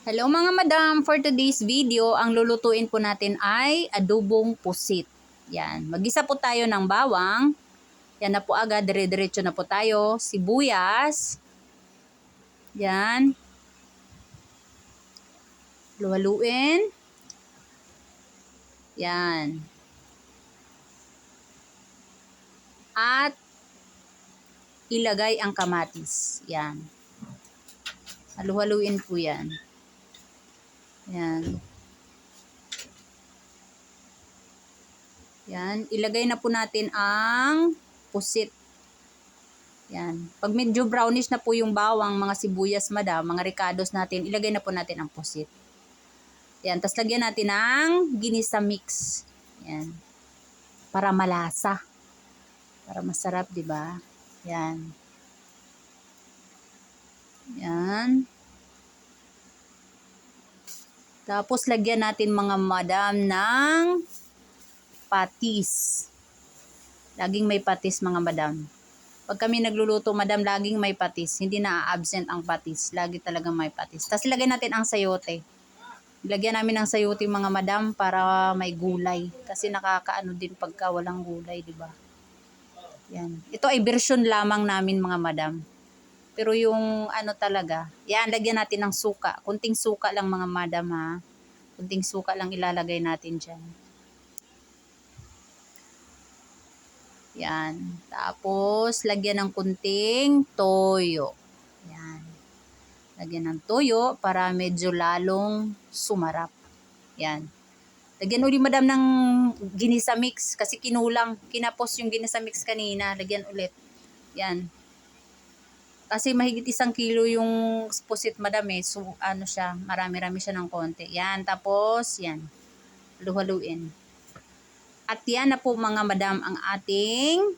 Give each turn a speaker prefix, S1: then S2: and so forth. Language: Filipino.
S1: Hello mga madam, for today's video, ang lulutuin po natin ay adobong pusit. Yan, magisa po tayo ng bawang. Yan na po agad, dire-diretso na po tayo. Sibuyas. Yan. Luhaluin. Yan. At ilagay ang kamatis. Yan. Halu-haluin po yan. Yan. Yan. Ilagay na po natin ang pusit. Yan. Pag medyo brownish na po yung bawang, mga sibuyas, madam, mga ricados natin, ilagay na po natin ang pusit. Yan. Tapos lagyan natin ng ginisa mix. Yan. Para malasa. Para masarap, di ba? Yan. Yan. Tapos lagyan natin mga madam ng patis. Laging may patis mga madam. Pag kami nagluluto madam, laging may patis. Hindi na-absent ang patis. Lagi talaga may patis. Tapos lagyan natin ang sayote. Lagyan namin ng sayote mga madam para may gulay. Kasi nakakaano din pagka walang gulay, di ba? Yan. Ito ay version lamang namin mga madam. Pero yung ano talaga, yan, lagyan natin ng suka. Kunting suka lang mga madam ha. Kunting suka lang ilalagay natin dyan. Yan. Tapos, lagyan ng kunting toyo. Yan. Lagyan ng toyo para medyo lalong sumarap. Yan. Lagyan ulit madam ng ginisa mix kasi kinulang. Kinapos yung ginisa mix kanina. Lagyan ulit. Yan. Kasi mahigit 1 kilo yung pusit madam eh. So ano siya, marami-rami siya ng konti. Yan, tapos yan. Halu-haluin. At yan na po mga madam ang ating